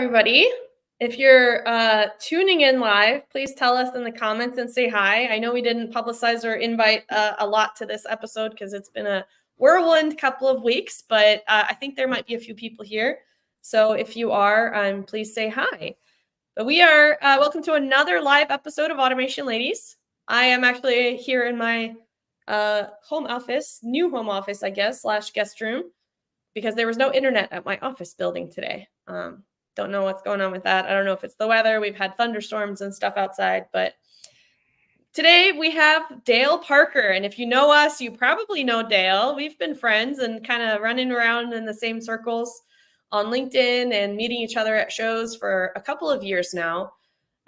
everybody. If you're tuning in live, please tell us in the comments and say hi. I know we didn't publicize or invite a lot to this episode because it's been a whirlwind couple of weeks, but I think there might be a few people here. So if you are, please say hi. But we are welcome to another live episode of Automation Ladies. I am actually here in my new home office, I guess, / guest room, because there was no internet at my office building today. Don't know what's going on with that. I don't know if it's the weather. We've had thunderstorms and stuff outside, but today we have Dale Parker. And if you know us, you probably know Dale. We've been friends and kind of running around in the same circles on LinkedIn and meeting each other at shows for a couple of years now.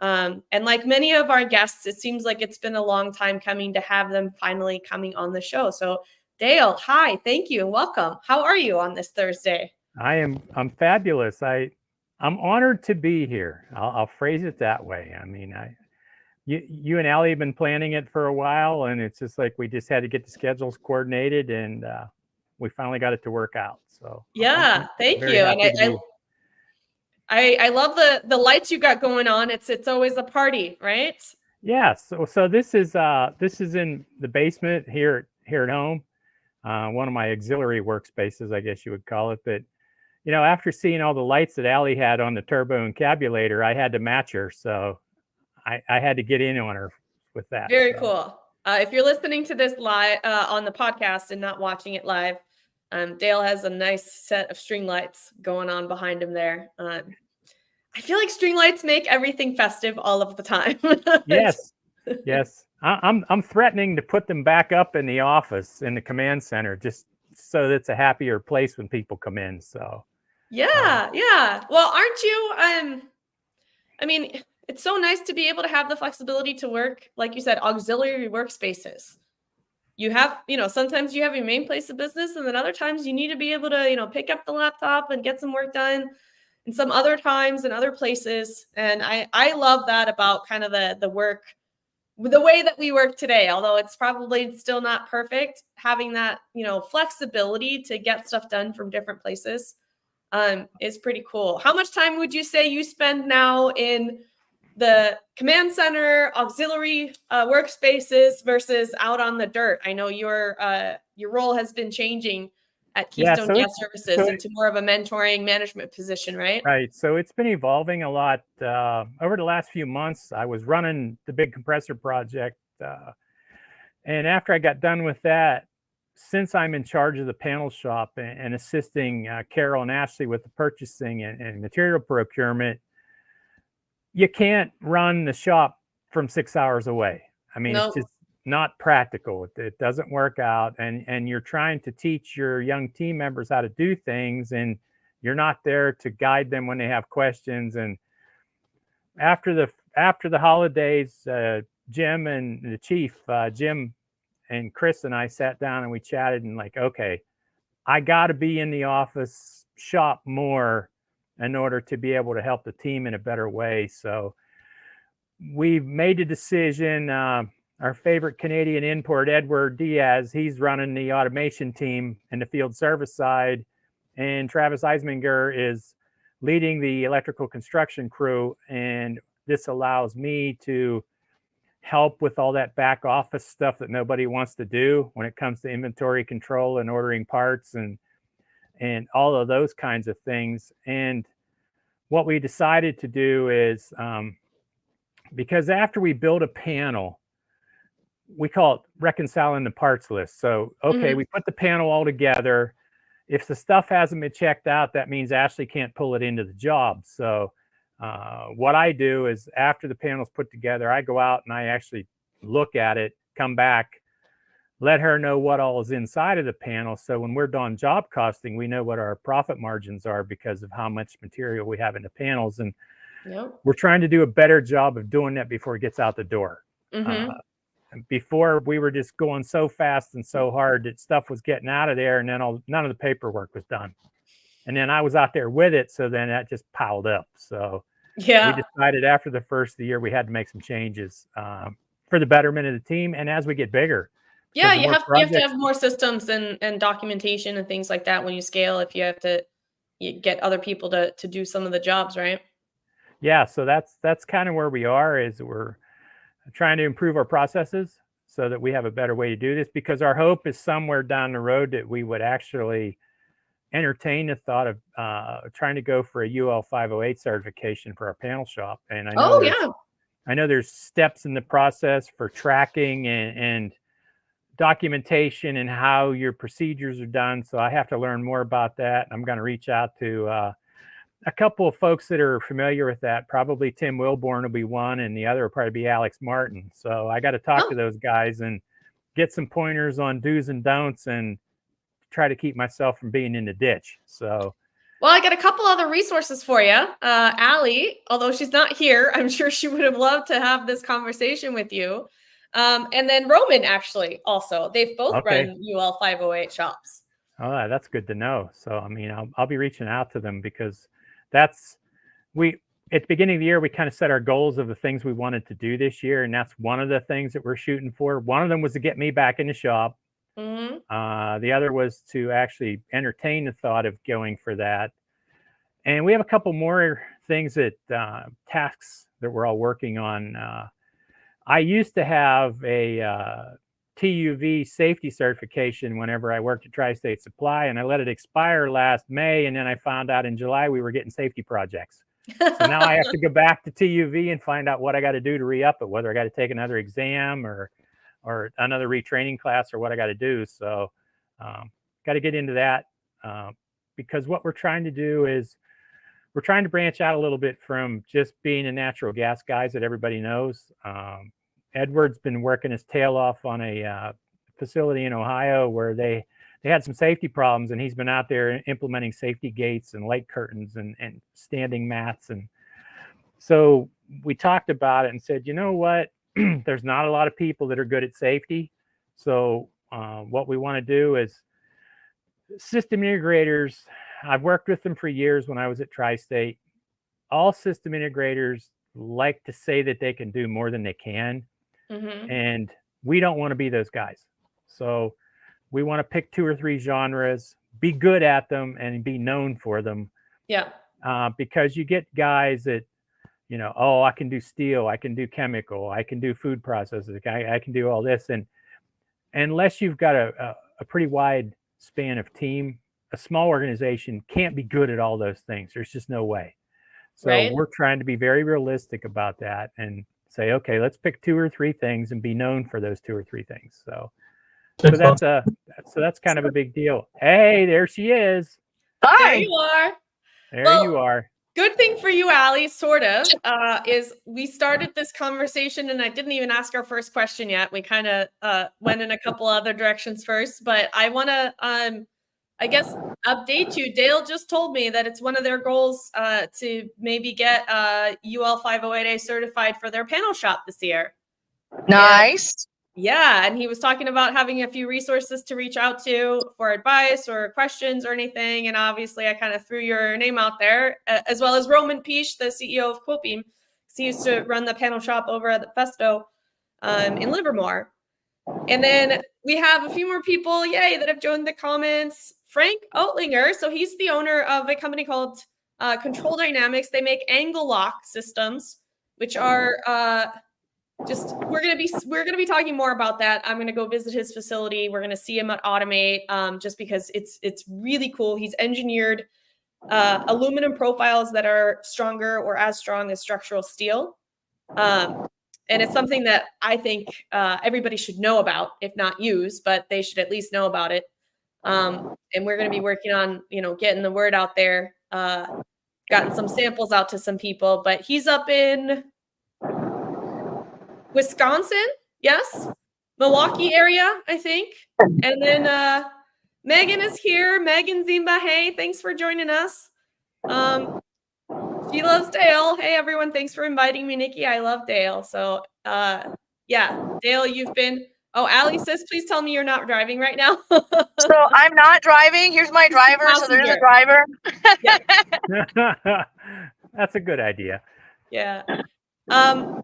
And like many of our guests, it seems like it's been a long time coming to have them finally coming on the show. So Dale, hi, thank you and welcome. How are you on this Thursday? I'm fabulous. I'm honored to be here. I'll phrase it that way. I mean, you and Allie have been planning it for a while, and it's just like we just had to get the schedules coordinated, and we finally got it to work out. So yeah, thank you. And I love the lights you got going on. It's always a party, right? Yeah. So this is in the basement here at home. One of my auxiliary workspaces, I guess you would call it. But, after seeing all the lights that Allie had on the turbo encabulator, I had to match her. So I had to get in on her with that. Very cool. If you're listening to this live on the podcast and not watching it live, Dale has a nice set of string lights going on behind him there. I feel like string lights make everything festive all of the time. Yes. I'm threatening to put them back up in the office in the command center, just so that it's a happier place when people come in. So yeah. Well, aren't you? I mean, it's so nice to be able to have the flexibility to work, like you said, auxiliary workspaces. You have, sometimes you have your main place of business, and then other times you need to be able to, pick up the laptop and get some work done. And some other times in other places. And I love that about kind of the work, the way that we work today, although it's probably still not perfect, having that, flexibility to get stuff done from different places is pretty cool. How much time would you say you spend now in the command center, auxiliary workspaces versus out on the dirt? I know your role has been changing at Keystone Gas Services into more of a mentoring management position, right? Right. So it's been evolving a lot over the last few months. I was running the big compressor project. And after I got done with that, since I'm in charge of the panel shop and assisting Carol and Ashley with the purchasing and material procurement, you can't run the shop from 6 hours away. I mean, It's just not practical. It doesn't work out. And you're trying to teach your young team members how to do things, and you're not there to guide them when they have questions. And after the holidays, Jim and the chief, Jim and Chris and I sat down and we chatted and okay, I got to be in the office shop more in order to be able to help the team in a better way. So we've made a decision. Our favorite Canadian import, Edward Diaz, he's running the automation team in the field service side. And Travis Eisminger is leading the electrical construction crew. And this allows me to help with all that back office stuff that nobody wants to do when it comes to inventory control and ordering parts and all of those kinds of things. And what we decided to do is, because after we build a panel, we call it reconciling the parts list. So, okay, we put the panel all together. If the stuff hasn't been checked out, that means Ashley can't pull it into the job. So what I do is after the panel's put together, I go out and I actually look at it, come back, let her know what all is inside of the panel. So when we're done job costing, we know what our profit margins are because of how much material we have in the panels. And we're trying to do a better job of doing that before it gets out the door. Before, we were just going so fast and so hard that stuff was getting out of there, and then none of the paperwork was done. And then I was out there with it, so then that just piled up. So we decided after the first of the year we had to make some changes for the betterment of the team, and as we get bigger. Yeah, you have to have more systems and documentation and things like that when you scale. If you have to you get other people to do some of the jobs, right? Yeah, so that's kind of where we are, is we're trying to improve our processes so that we have a better way to do this, because our hope is somewhere down the road that we would actually entertain the thought of trying to go for a UL 508 certification for our panel shop. And I know there's steps in the process for tracking and documentation and how your procedures are done. So I have to learn more about that. I'm going to reach out to a couple of folks that are familiar with that. Probably Tim Wilborn will be one, and the other will probably be Alex Martin. So I got to talk to those guys and get some pointers on do's and don'ts, and try to keep myself from being in the ditch. So, well, I got a couple other resources for you. Allie, although she's not here, I'm sure she would have loved to have this conversation with you. And then Roman, actually, also. They've both run UL 508 shops. Oh, that's good to know. So, I mean, I'll be reaching out to them, because at the beginning of the year, we kind of set our goals of the things we wanted to do this year. And that's one of the things that we're shooting for. One of them was to get me back in the shop. Mm-hmm. The other was to actually entertain the thought of going for that. And we have a couple more things tasks that we're all working on. I used to have a TUV safety certification whenever I worked at Tri-State Supply, and I let it expire last May. And then I found out in July we were getting safety projects. So now I have to go back to TUV and find out what I got to do to re-up it, whether I got to take another exam or another retraining class, or what I got to do. So got to get into that, because what we're trying to do is we're trying to branch out a little bit from just being a natural gas guys that everybody knows. Edward's been working his tail off on a facility in Ohio where they had some safety problems, and he's been out there implementing safety gates and light curtains and standing mats. And so we talked about it and said, you know what? There's not a lot of people that are good at safety. So what we want to do is system integrators. I've worked with them for years when I was at Tri-State. All system integrators like to say that they can do more than they can. Mm-hmm. And we don't want to be those guys. So we want to pick 2 or 3 genres, be good at them, and be known for them. Yeah. Because you get guys that, oh, I can do steel, I can do chemical, I can do food processing, I can do all this. And unless you've got a pretty wide span of team, a small organization can't be good at all those things. There's just no way. So we're trying to be very realistic about that and say, okay, let's pick 2 or 3 things and be known for those 2 or 3 things. So that's kind of a big deal. Hey, there she is. Hi. There you are. There you are. Good thing for you, Allie, sort of, is we started this conversation and I didn't even ask our first question yet. We kind of went in a couple other directions first, but I want to, I guess, update you. Dale just told me that it's one of their goals to maybe get UL 508A certified for their panel shop this year. Nice. And he was talking about having a few resources to reach out to for advice or questions or anything. And obviously I kind of threw your name out there, as well as Roman Peach, the CEO of Quotebeam. He used to run the panel shop over at the Festo in Livermore. And then we have a few more people, that have joined the comments. Frank Oetlinger, so he's the owner of a company called Control Dynamics. They make angle lock systems, which are we're gonna be talking more about that. I'm gonna go visit his facility. We're gonna see him at Automate, just because it's really cool. He's engineered aluminum profiles that are stronger or as strong as structural steel. And it's something that I think everybody should know about, if not use, but they should at least know about it. And we're going to be working on, getting the word out there, gotten some samples out to some people, but he's up in Wisconsin. Yes. Milwaukee area, I think. And then Megan is here. Megan Zimba. Hey, thanks for joining us. She loves Dale. Hey, everyone. Thanks for inviting me, Nikki. I love Dale. So, Dale, you've been... Oh, Allie says, please tell me you're not driving right now. So I'm not driving. Here's my driver. So there's a driver. That's a good idea. Yeah. And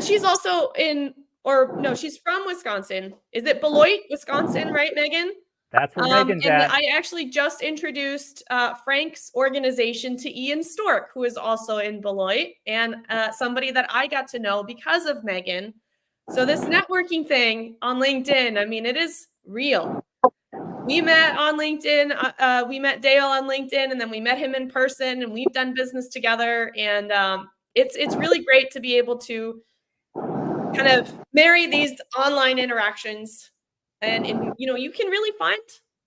she's also she's from Wisconsin. Is it Beloit, Wisconsin, right, Megan? That's where Megan's and at. I actually just introduced Frank's organization to Ian Stork, who is also in Beloit, and somebody that I got to know because of Megan. So this networking thing on LinkedIn, I mean, it is real. We met on LinkedIn. We met Dale on LinkedIn, and then we met him in person, and we've done business together. And it's really great to be able to kind of marry these online interactions, and you can really find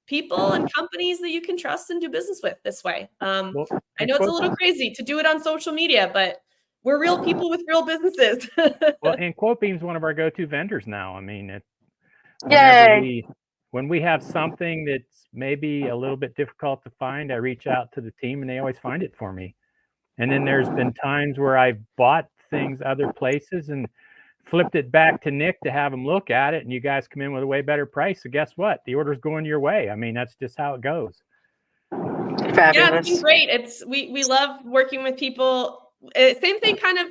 people and companies that you can trust and do business with this way. Well, I know it's a little crazy to do it on social media, but we're real people with real businesses. well, and QuoteBeam's one of our go-to vendors now. I mean, Yay. when we have something that's maybe a little bit difficult to find, I reach out to the team and they always find it for me. And then there's been times where I've bought things other places and flipped it back to Nick to have him look at it, and you guys come in with a way better price. So guess what? The order's going your way. I mean, that's just how it goes. Fabulous. Yeah, it's been great. We love working with people. Same thing, kind of.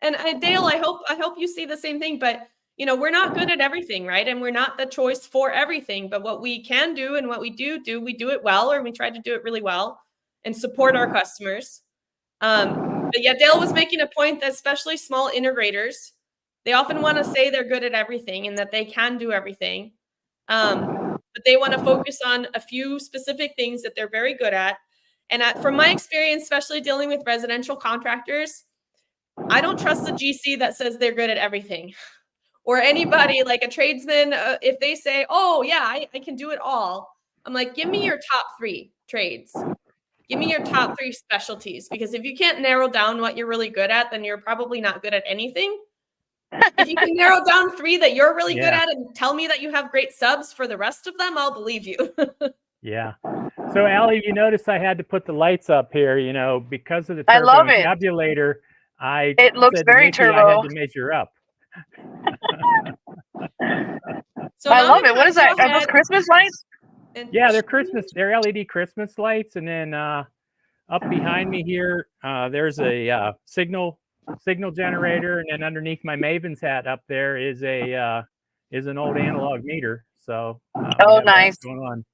And Dale, I hope you see the same thing. But we're not good at everything, right? And we're not the choice for everything. But what we can do and what we do it well, or we try to do it really well, and support our customers. But yeah, Dale was making a point that especially small integrators, they often want to say they're good at everything and that they can do everything. But they want to focus on a few specific things that they're very good at. And from my experience, especially dealing with residential contractors, I don't trust a GC that says they're good at everything. Or anybody like a tradesman, if they say, oh yeah, I can do it all. I'm like, give me your top 3 trades. Give me your top 3 specialties, because if you can't narrow down what you're really good at, then you're probably not good at anything. If you can narrow down 3 that you're really good at and tell me that you have great subs for the rest of them, I'll believe you. Yeah. So Allie, you notice I had to put the lights up here, because of the turbo encabulator. It looks very turbo. I had to measure up. So I love it. What is that? Are those Christmas lights? Yeah, they're LED Christmas lights. And then up behind me here, there's a signal generator, and then underneath my Maven's hat up there is an old analog meter. So nice going on.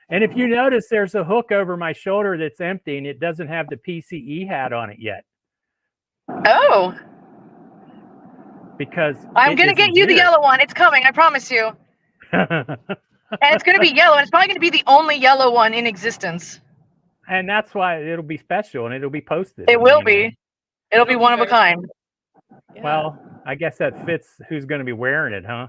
And if you notice, there's a hook over my shoulder that's empty, and it doesn't have the PCE hat on it yet. Oh, because I'm gonna get you the yellow one. It's coming, I promise you. And it's gonna be yellow, and it's probably gonna be the only yellow one in existence. And that's why it'll be special, and it'll be posted. It will be. It'll be one of a kind. Yeah. Well, I guess that fits who's going to be wearing it, huh?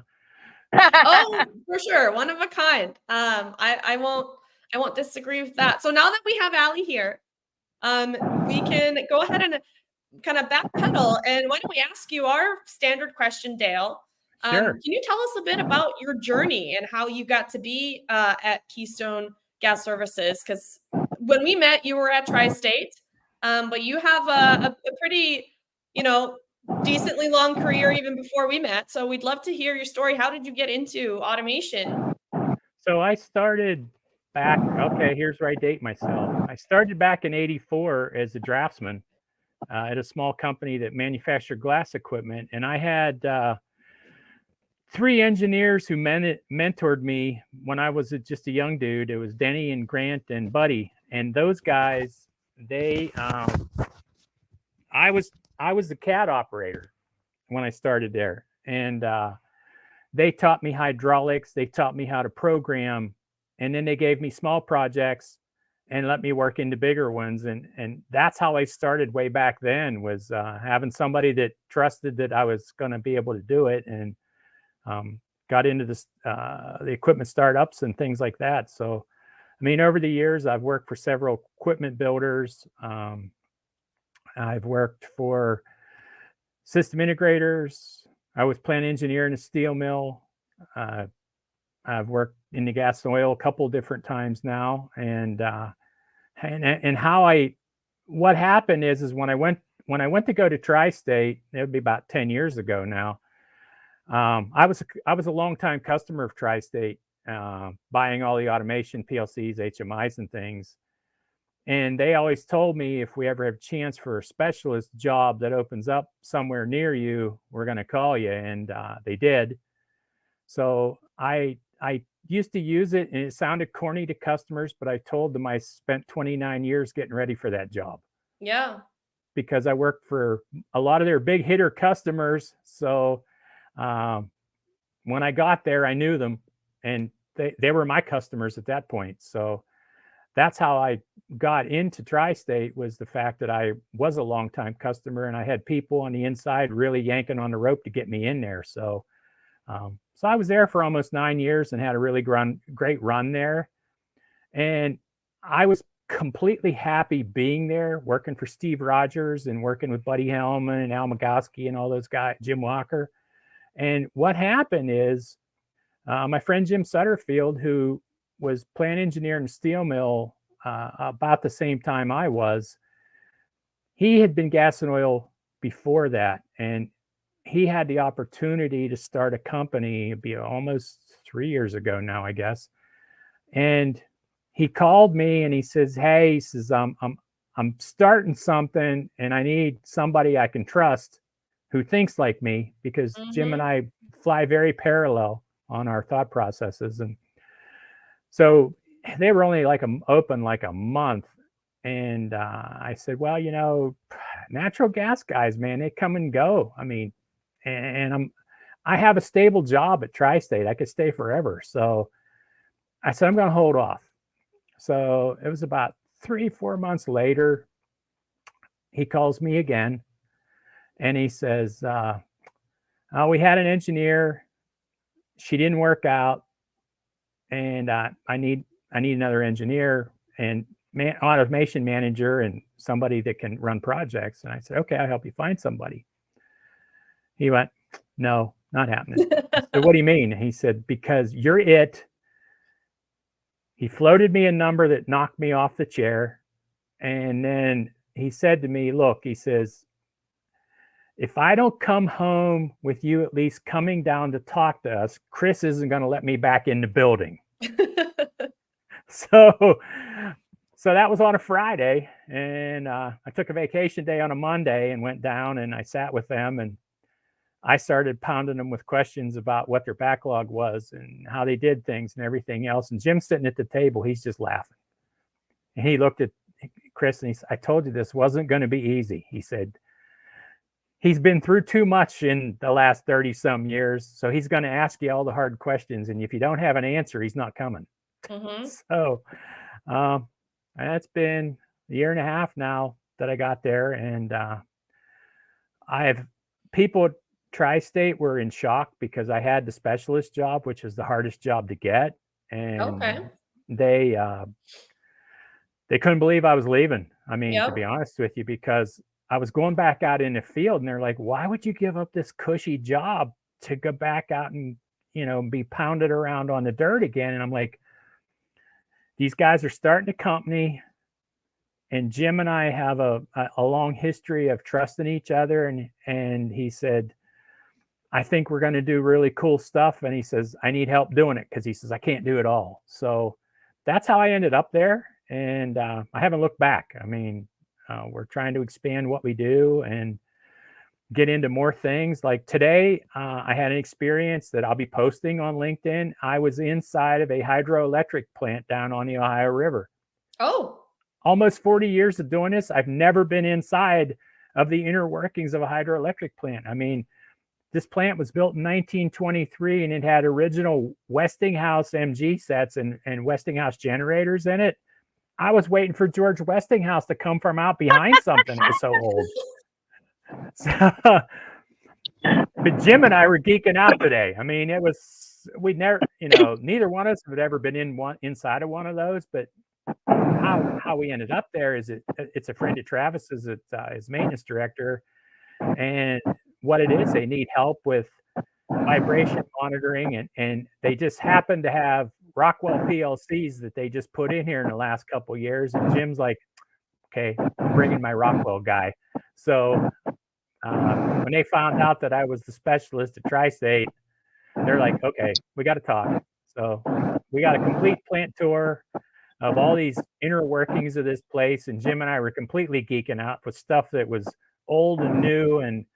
Oh, for sure, one of a kind. I won't disagree with that. So now that we have Allie here, we can go ahead and kind of backpedal. And why don't we ask you our standard question, Dale? Sure. Can you tell us a bit about your journey and how you got to be at Keystone Gas Services? Because when we met, you were at Tri-State, but you have a pretty, decently long career even before we met. So we'd love to hear your story. How did you get into automation? So I started back, okay, here's where I date myself. I started back in '84 as a draftsman at a small company that manufactured glass equipment. And I had 3 engineers who mentored me when I was just a young dude. It was Denny and Grant and Buddy. And those guys, I was the CAD operator when I started there. And they taught me hydraulics. They taught me how to program. And then they gave me small projects and let me work into bigger ones. And that's how I started way back then, was having somebody that trusted that I was going to be able to do it, and got into this, the equipment startups and things like that. So, I mean, over the years, I've worked for several equipment builders. I've worked for system integrators. I was plant engineer in a steel mill. I've worked in the gas and oil a couple different times now. And what happened is when I went to go to Tri-State, it would be about 10 years ago now. I was a longtime customer of Tri-State, buying all the automation, PLCs, HMIs, and things. And they always told me, if we ever have a chance for a specialist job that opens up somewhere near you, we're going to call you. And they did. So I used to use it, and it sounded corny to customers, but I told them I spent 29 years getting ready for that job Yeah. because I worked for a lot of their big hitter customers. So when I got there, I knew them, and they were my customers at that point. So that's how I got into Tri-State, was the fact that I was a longtime customer and I had people on the inside really yanking on the rope to get me in there. So I was there for almost 9 years and had a really great run there. And I was completely happy being there, working for Steve Rogers and working with Buddy Hellman and Al Magowski and all those guys, Jim Walker. And what happened is my friend Jim Sutterfield, who was plant engineer in a steel mill about the same time I was, he had been gas and oil before that. And he had the opportunity to start a company. It'd be almost 3 years ago now, I guess. And he called me and he says, "Hey," he says, I'm starting something and I need somebody I can trust who thinks like me, because Jim and I fly very parallel on our thought processes. And so they were only open like a month. And I said, "Well, natural gas guys, man, they come and go. I mean, and I have a stable job at Tri-State. I could stay forever." So I said, "I'm going to hold off." So it was about 3-4 months later, he calls me again and he says, "We had an engineer. She didn't work out. And I need another engineer and automation manager and somebody that can run projects." And I said, "Okay, I'll help you find somebody." He went, "No, not happening." I said, "What do you mean?" He said, "Because you're it." He floated me a number that knocked me off the chair. And then he said to me, "Look," he says, "if I don't come home with you at least coming down to talk to us, Chris isn't going to let me back in the building." So that was on a Friday. And I took a vacation day on a Monday and went down and I sat with them and I started pounding them with questions about what their backlog was and how they did things and everything else. And Jim's sitting at the table, he's just laughing. And he looked at Chris and he said, "I told you this wasn't going to be easy." He said, "He's been through too much in the last 30 some years. So he's going to ask you all the hard questions. And if you don't have an answer, he's not coming." So that's been a year and a half now that I got there. And I have people at Tri-State were in shock because I had the specialist job, which is the hardest job to get. And they couldn't believe I was leaving. I mean, to be honest with you, because I was going back out in the field and they're like, "Why would you give up this cushy job to go back out and, be pounded around on the dirt again?" And I'm like, these guys are starting a company and Jim and I have a long history of trusting each other. And he said, "I think we're going to do really cool stuff." And he says, "I need help doing it," because he says, "I can't do it all." So that's how I ended up there. And I haven't looked back. I mean, we're trying to expand what we do and get into more things. Like today, I had an experience that I'll be posting on LinkedIn. I was inside of a hydroelectric plant down on the Ohio River. Oh. Almost 40 years of doing this, I've never been inside of the inner workings of a hydroelectric plant. I mean, this plant was built in 1923 and it had original Westinghouse MG sets and Westinghouse generators in it. I was waiting for George Westinghouse to come from out behind something. It was so old. So, but Jim and I were geeking out today. I mean, we'd never, neither one of us had ever been inside of one of those. But how we ended up there is it's a friend of Travis's, his maintenance director. And what it is, they need help with vibration monitoring. And they just happen to have Rockwell PLCs that they just put in here in the last couple of years. And Jim's like, "Okay, I'm bringing my Rockwell guy." So when they found out that I was the specialist at Tri-State, they're like, "Okay, we got to talk." So we got a complete plant tour of all these inner workings of this place. And Jim and I were completely geeking out with stuff that was old and new. And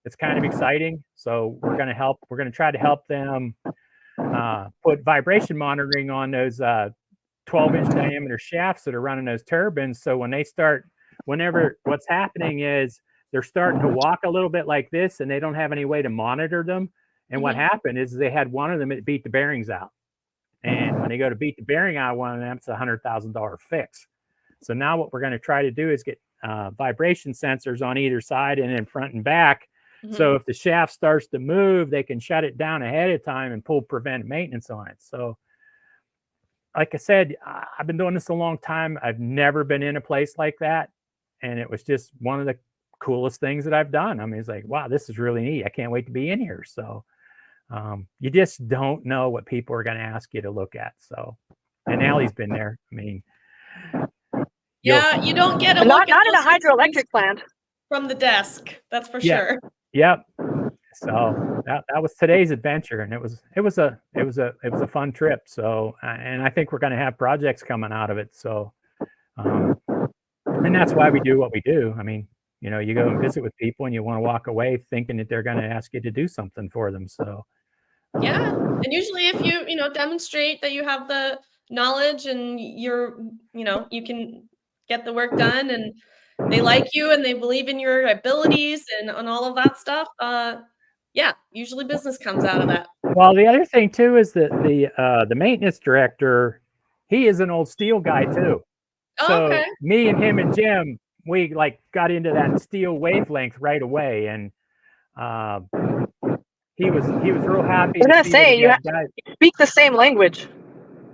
it's kind of exciting. So we're going to try to help them put vibration monitoring on those 12-inch diameter shafts that are running those turbines. So when they start, what's happening is they're starting to walk a little bit like this, and they don't have any way to monitor them. And what happened is they had one of them that beat the bearings out. And when they go to beat the bearing out of one of them, it's a $100,000 fix. So now what we're going to try to do is get vibration sensors on either side and in front and back. So if the shaft starts to move, they can shut it down ahead of time and pull preventive maintenance on it. So like I said, I've been doing this a long time. I've never been in a place like that. And it was just one of the coolest things that I've done. I mean, it's like, wow, this is really neat. I can't wait to be in here. So you just don't know what people are going to ask you to look at. So, and Allie's been there. I mean, yeah, you don't get a not look at in a hydroelectric plant from the desk. That's for sure. Yep. So that was today's adventure, and it was a fun trip. So, and I think we're going to have projects coming out of it. So, and that's why we do what we do. I mean, you know, you go and visit with people, and you want to walk away thinking that they're going to ask you to do something for them. So, yeah, and usually if you demonstrate that you have the knowledge and you can get the work done, and they like you and they believe in your abilities and all of that stuff, yeah, usually business comes out of that. Well, the other thing too is that the maintenance director, he is an old steel guy too. So okay. me and him and Jim, we like got into that steel wavelength right away, and he was real happy. I was gonna say you speak the same language.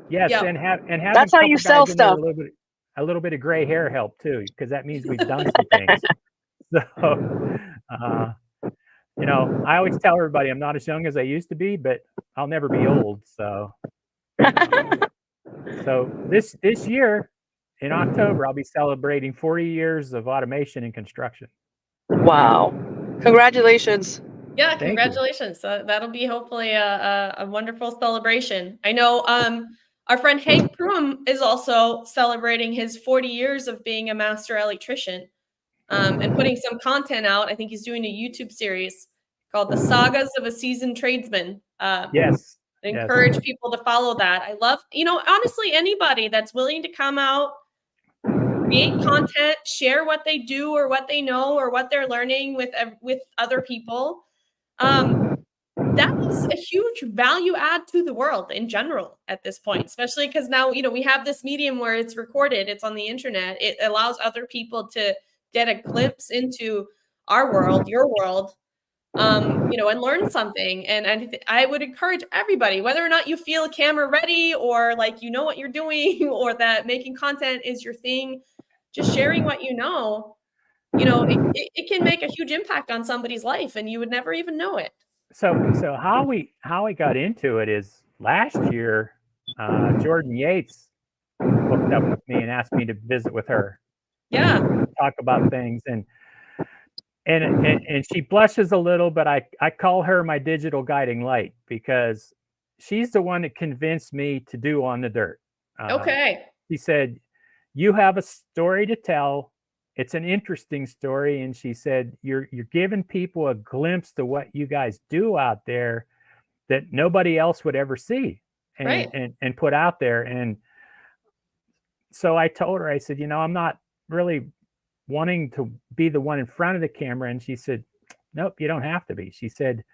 Yes, Yep. and having That's how you sell stuff. A little bit of gray hair helped too, because that means we've done some things. So, you know, I always tell everybody I'm not as young as I used to be, but I'll never be old. So, so this year in October, I'll be celebrating 40 years of automation in construction. Wow! Congratulations. Yeah, congratulations. That'll be hopefully a wonderful celebration. I know our friend Hank Prum is also celebrating his 40 years of being a master electrician and putting some content out. I think he's doing a YouTube series called The Sagas of a Seasoned Tradesman. Yes. I encourage people to follow that. I love, honestly, anybody that's willing to come out, create content, share what they do or what they know or what they're learning with other people. That is a huge value add to the world in general at this point, especially because now, we have this medium where it's recorded, it's on the internet. It allows other people to get a glimpse into our world, your world, and learn something. And I would encourage everybody, whether or not you feel camera ready or like, what you're doing or that making content is your thing, just sharing what it can make a huge impact on somebody's life and you would never even know it. So how we got into it is last year, Jordan Yates hooked up with me and asked me to visit with her. Yeah. Talk about things, and she blushes a little, but I call her my digital guiding light because she's the one that convinced me to do On the Dirt. Okay. She said, "You have a story to tell. It's an interesting story." And she said, you're giving people a glimpse to what you guys do out there that nobody else would ever see and put out there. And so I told her, I said, I'm not really wanting to be the one in front of the camera. And she said, "Nope, you don't have to be." She said,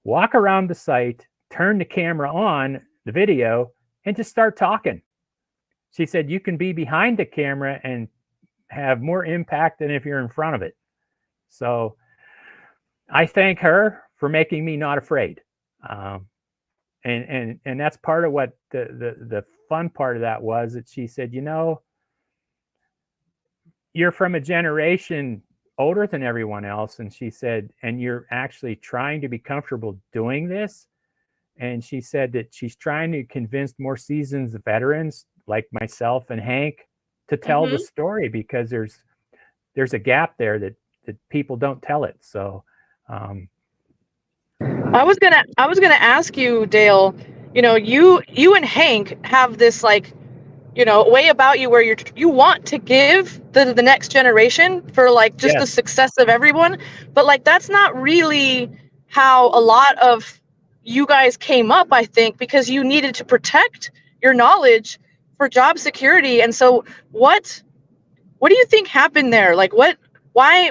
"Walk around the site, turn the camera on, the video, and just start talking." She said, "You can be behind the camera and have more impact than if you're in front of it." So I thank her for making me not afraid. And that's part of what the fun part of that was, that she said, "You're from a generation older than everyone else." And she said, "And you're actually trying to be comfortable doing this." And she said that she's trying to convince more seasoned veterans like myself and Hank to tell the story, because there's a gap there that people don't tell it. So I was gonna ask you, Dale, you and Hank have this way about you where you want to give the next generation for just the success of everyone, but that's not really how a lot of you guys came up, I think, because you needed to protect your knowledge for job security. And so what do you think happened there? Like why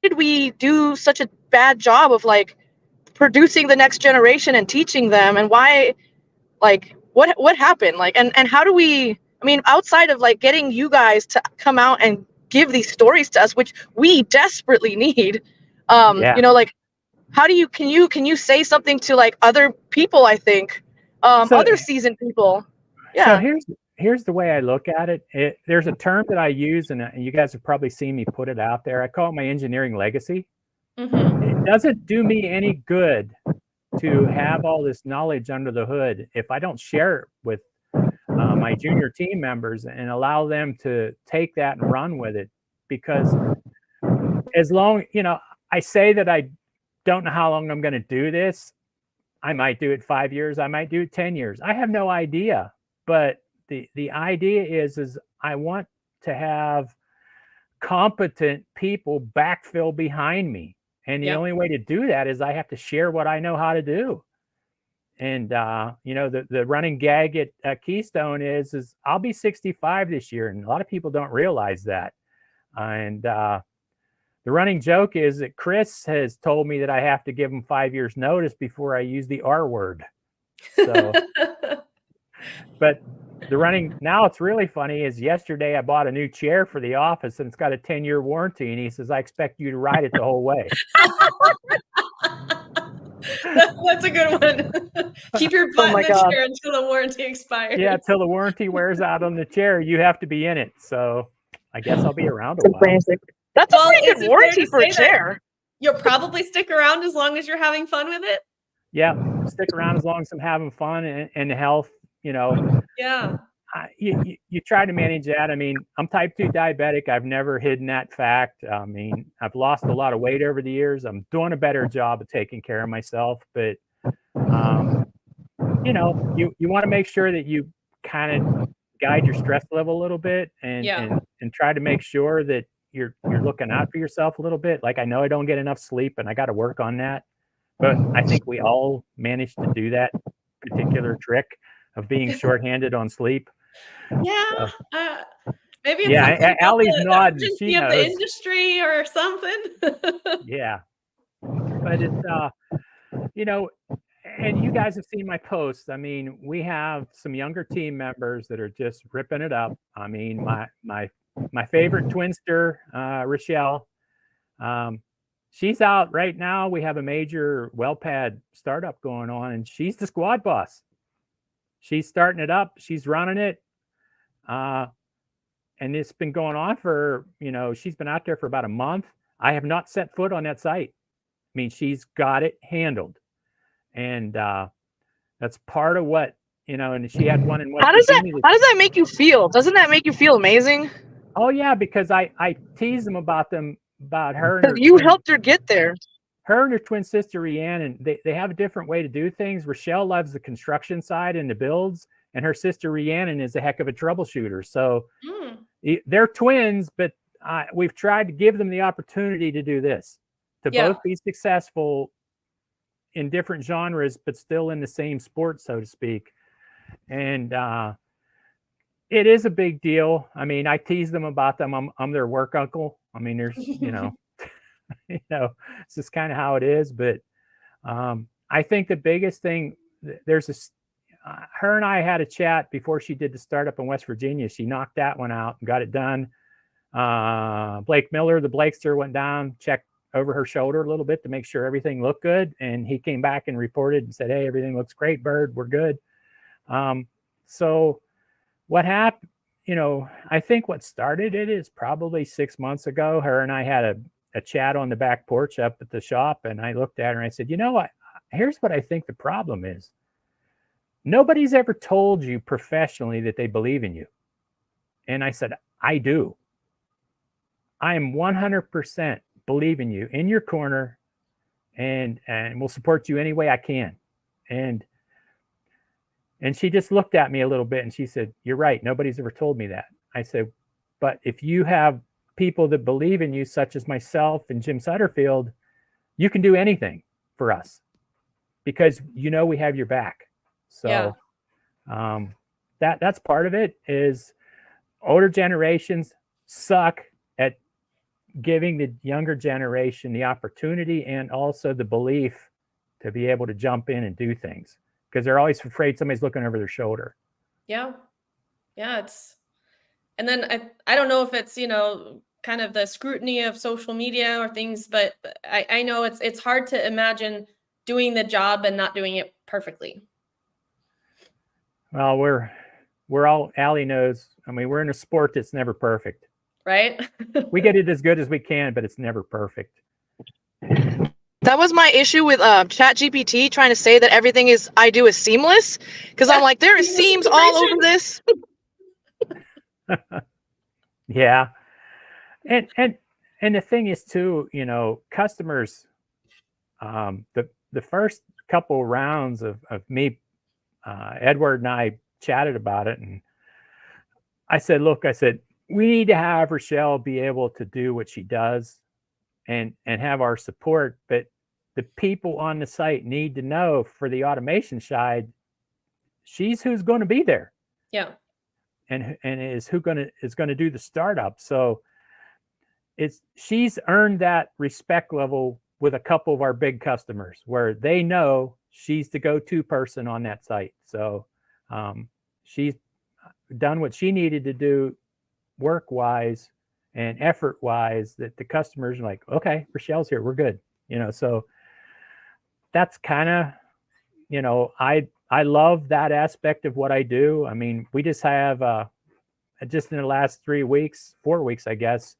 did we do such a bad job of like producing the next generation and teaching them, and why, like what happened? Like and how do we, I mean, outside of like getting you guys to come out and give these stories to us, which we desperately need, Yeah. you know, like how do you, can you say something to like other people, I think, So, other seasoned people? so Yeah. here's the way I look at it. There's a term that I use, and you guys have probably seen me put it out there. I call it my engineering legacy. Mm-hmm. It doesn't do me any good to have all this knowledge under the hood if I don't share it with my junior team members and allow them to take that and run with it. Because as long, I say that I don't know how long I'm going to do this. I might do it 5 years. I might do it 10 years. I have no idea. But the idea is I want to have competent people backfill behind me. And the only way to do that is I have to share what I know how to do. And, the running gag at Keystone is I'll be 65 this year. And a lot of people don't realize that. And the running joke is that Chris has told me that I have to give him 5 years notice before I use the R word. So, but the running, now it's really funny is yesterday I bought a new chair for the office and it's got a 10-year warranty. And he says, I expect you to ride it the whole way. That's a good one. Keep your butt in the God. chair until the warranty expires. Yeah, till the warranty wears out on the chair, you have to be in it. So I guess I'll be around a while. That's a pretty good warranty for a chair. You'll probably stick around as long as you're having fun with it. Yeah, stick around as long as I'm having fun and health, Yeah. You try to manage that. I mean, I'm type 2 diabetic. I've never hidden that fact. I mean, I've lost a lot of weight over the years. I'm doing a better job of taking care of myself, but you want to make sure that you kind of guide your stress level a little bit and try to make sure that you're looking out for yourself a little bit. Like, I know I don't get enough sleep and I got to work on that, but I think we all managed to do that particular trick of being shorthanded on sleep. Yeah. Maybe it's yeah. Allie's nodding. She of knows. the industry or something. Yeah, but it's and you guys have seen my posts. I mean, we have some younger team members that are just ripping it up. I mean, my favorite twinster, Rochelle, she's out right now. We have a major well pad startup going on, and she's the squad boss. She's starting it up. She's running it. And it's been going on for, she's been out there for about a month. I have not set foot on that site. I mean, she's got it handled. And that's part of what, and she had one in West Virginia. How does that make you feel? Doesn't that make you feel amazing? Oh, yeah, because I tease them about her. And you helped her get there. Her and her twin sister, Rhiannon, they have a different way to do things. Rochelle loves the construction side and the builds, and her sister, Rhiannon, is a heck of a troubleshooter. So they're twins, but we've tried to give them the opportunity to do this, to both be successful in different genres, but still in the same sport, so to speak. And it is a big deal. I mean, I tease them about them. I'm their work uncle. I mean, there's, it's just kind of how it is. But I think the biggest thing, her and I had a chat before she did the startup in West Virginia. She knocked that one out and got it done. Blake Miller, the Blakester, went down, checked over her shoulder a little bit to make sure everything looked good. And he came back and reported and said, hey, everything looks great, Bird. We're good. So what happened, I think what started it is probably 6 months ago. Her and I had a chat on the back porch up at the shop. And I looked at her and I said, here's what I think the problem is. Nobody's ever told you professionally that they believe in you. And I said, I do. I am 100% believe in you, in your corner, and will support you any way I can. And she just looked at me a little bit and she said, you're right. Nobody's ever told me that. I said, but if you have people that believe in you, such as myself and Jim Sutterfield, you can do anything for us. because we have your back. So that's part of it. Is older generations suck at giving the younger generation the opportunity and also the belief to be able to jump in and do things, because they're always afraid somebody's looking over their shoulder. Yeah. And then I don't know if it's, kind of the scrutiny of social media or things, but I know it's hard to imagine doing the job and not doing it perfectly. Well, we're all, Allie knows, I mean, we're in a sport that's never perfect. Right? We get it as good as we can, but it's never perfect. That was my issue with ChatGPT trying to say that everything I do is seamless, because I'm like, there is seams all over this. Yeah. And the thing is too, customers, the first couple rounds of me, Edward and I chatted about it, and I said, look, we need to have Rochelle be able to do what she does and have our support, but the people on the site need to know, for the automation side, she's who's going to be there. Yeah. And is going to do the startup. So she's earned that respect level with a couple of our big customers, where they know she's the go-to person on that site. So she's done what she needed to do work-wise and effort-wise, that the customers are like, okay, Rochelle's here, we're good. So that's kind of, I love that aspect of what I do. I mean, we just have, just in the last 4 weeks, I guess,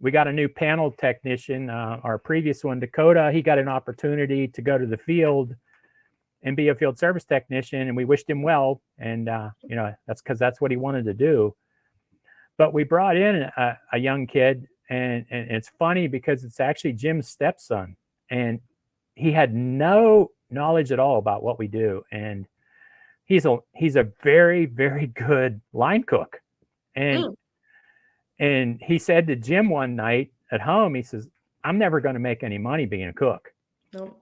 we got a new panel technician. Our previous one, Dakota, he got an opportunity to go to the field and be a field service technician, and we wished him well. And, that's because that's what he wanted to do. But we brought in a young kid, and it's funny because it's actually Jim's stepson, and he had no knowledge at all about what we do. And he's a very, very good line cook. And he said to Jim one night at home, he says, I'm never going to make any money being a cook. Nope.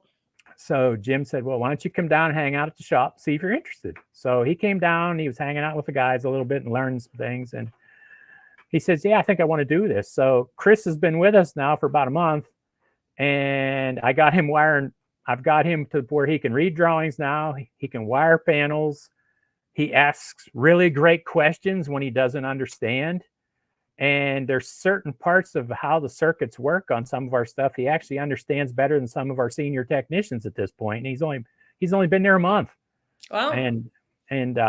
So Jim said, well, why don't you come down and hang out at the shop, see if you're interested. So he came down, he was hanging out with the guys a little bit and learning some things. And he says, yeah, I think I want to do this. So Chris has been with us now for about a month, and I've got him to where he can read drawings now. He can wire panels. He asks really great questions when he doesn't understand. And there's certain parts of how the circuits work on some of our stuff he actually understands better than some of our senior technicians at this point. And he's only been there a month. Wow. And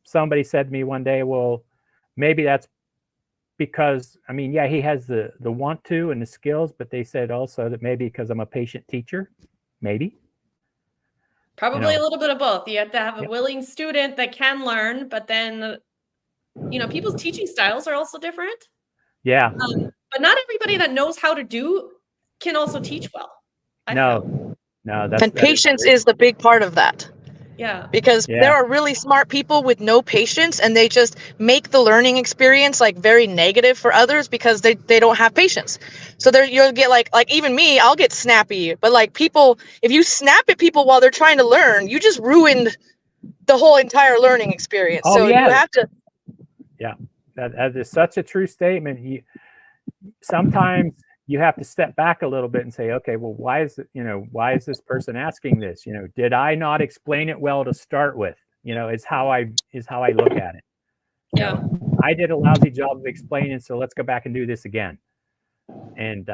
somebody said to me one day, well, maybe that's because, I mean, yeah, he has the want to and the skills, but they said also that maybe because I'm a patient teacher, maybe. Probably a little bit of both. You have to have a willing student that can learn, but then, people's teaching styles are also different. Yeah. But not everybody that knows how to do can also teach well. No, and patience is the big part of that. Yeah. Because there are really smart people with no patience, and they just make the learning experience like very negative for others because they don't have patience. So you'll get like even me, I'll get snappy. But like people, if you snap at people while they're trying to learn, you just ruined the whole entire learning experience. Oh, so yeah. you have to. Yeah, that is such a true statement. Sometimes you have to step back a little bit and say, okay, well, why is this person asking this? Did I not explain it well to start with? Is how I look at it. Yeah. I did a lousy job of explaining, so let's go back and do this again. And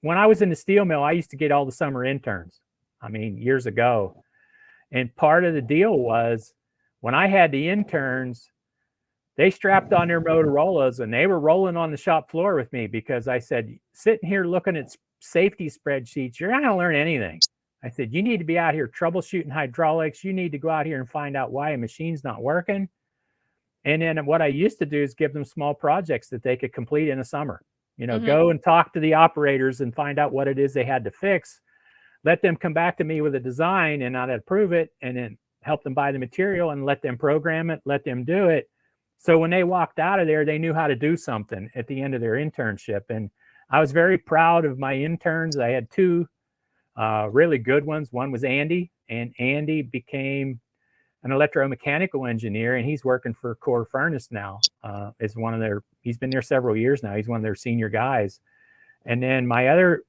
when I was in the steel mill, I used to get all the summer interns. I mean, years ago. And part of the deal was when I had the interns, they strapped on their Motorola's and they were rolling on the shop floor with me because I said, sitting here looking at safety spreadsheets, you're not going to learn anything. I said, you need to be out here troubleshooting hydraulics. You need to go out here and find out why a machine's not working. And then what I used to do is give them small projects that they could complete in the summer. Go and talk to the operators and find out what it is they had to fix. Let them come back to me with a design and I'd approve it, and then help them buy the material and let them program it, let them do it. So when they walked out of there, they knew how to do something at the end of their internship. And I was very proud of my interns. I had two really good ones. One was Andy, and Andy became an electromechanical engineer, and he's working for Core Furnace now. He's been there several years now. He's one of their senior guys. And then my other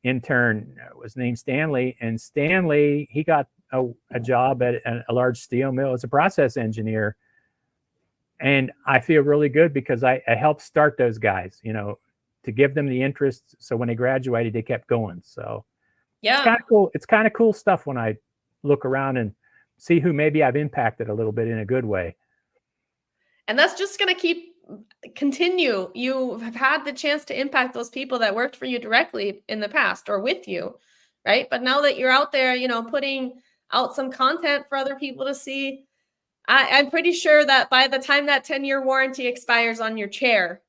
intern was named Stanley, and Stanley, he got a job at a large steel mill as a process engineer. And I feel really good because I helped start those guys, to give them the interest. So when they graduated, they kept going. So yeah, it's kind of cool. It's kind of cool stuff when I look around and see who maybe I've impacted a little bit in a good way. And that's just going to continue. You have had the chance to impact those people that worked for you directly in the past or with you, right? But now that you're out there, putting out some content for other people to see, I'm pretty sure that by the time that 10-year warranty expires on your chair,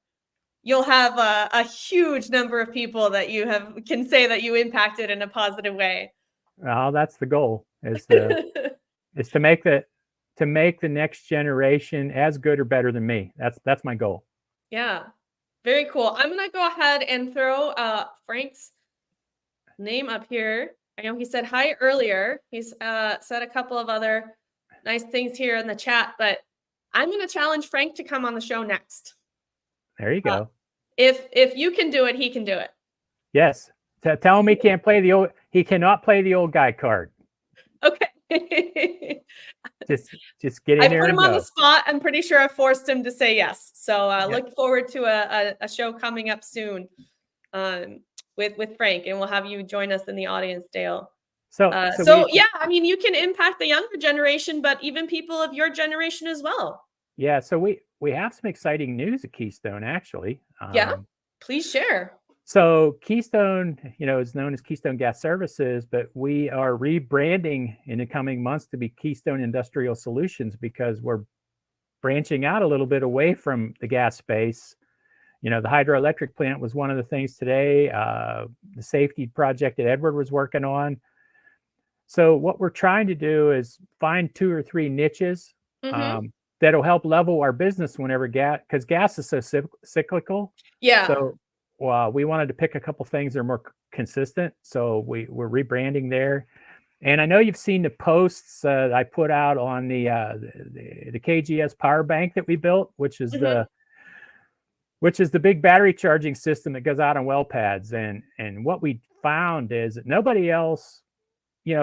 you'll have a huge number of people that you can say that you impacted in a positive way. Well, that's the goal, is to make the next generation as good or better than me. That's my goal. Yeah, very cool. I'm gonna go ahead and throw Frank's name up here. I know he said hi earlier. He's said a couple of other nice things here in the chat, but I'm gonna challenge Frank to come on the show next. There you go. If you can do it, he can do it. Yes. Tell him he cannot play the old guy card. Okay. just get in I there. put him and on go. the spot. I'm pretty sure I forced him to say yes. So look forward to a show coming up soon with Frank, and we'll have you join us in the audience, Dale. So yeah, I mean, you can impact the younger generation, but even people of your generation as well. Yeah. So we have some exciting news at Keystone, actually. Yeah, please share. So Keystone, is known as Keystone Gas Services, but we are rebranding in the coming months to be Keystone Industrial Solutions, because we're branching out a little bit away from the gas space. The hydroelectric plant was one of the things today. The safety project that Edward was working on. So what we're trying to do is find 2 or 3 niches that'll help level our business whenever because gas is so cyclical. Yeah. So we wanted to pick a couple things that are more consistent. So we're rebranding there. And I know you've seen the posts I put out on the KGS power bank that we built, which is the big battery charging system that goes out on well pads. And what we found is that nobody else,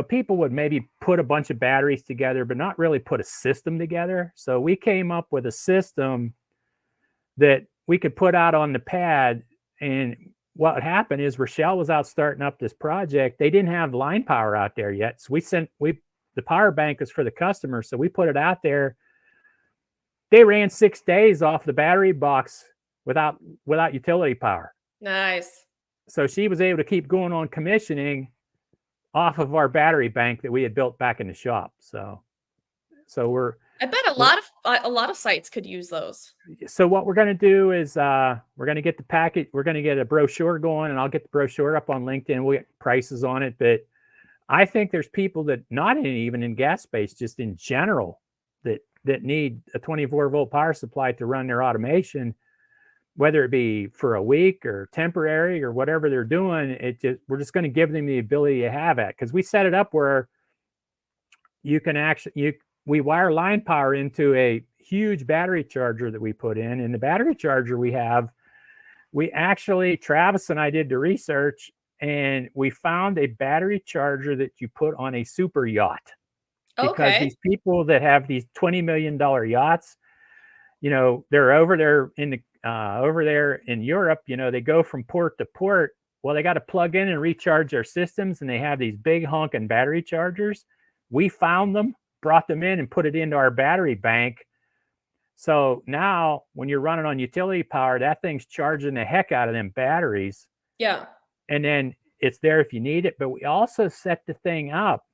people would maybe put a bunch of batteries together, but not really put a system together. So we came up with a system that we could put out on the pad. And what happened is Rochelle was out starting up this project. They didn't have line power out there yet. So the power bank is for the customer. So we put it out there. They ran 6 days off the battery box without utility power. Nice. So she was able to keep going on commissioning off of our battery bank that we had built back in the shop. So I bet a lot of sites could use those. So what we're going to do is we're going to get the packet. We're going to get a brochure going, and I'll get the brochure up on LinkedIn. We'll get prices on it. But I think there's people that even in gas space, just in general, that need a 24-volt power supply to run their automation, whether it be for a week or temporary or whatever they're doing. We're just going to give them the ability to have it, because we set it up where you can we wire line power into a huge battery charger that we put in. And the battery charger Travis and I did the research, and we found a battery charger that you put on a super yacht. Because these people that have these $20 million yachts, they're over there in Europe, they go from port to port. Well, they got to plug in and recharge their systems, and they have these big honking battery chargers. We found them, brought them in, and put it into our battery bank. So now when you're running on utility power, that thing's charging the heck out of them batteries. Yeah. And then it's there if you need it. But we also set the thing up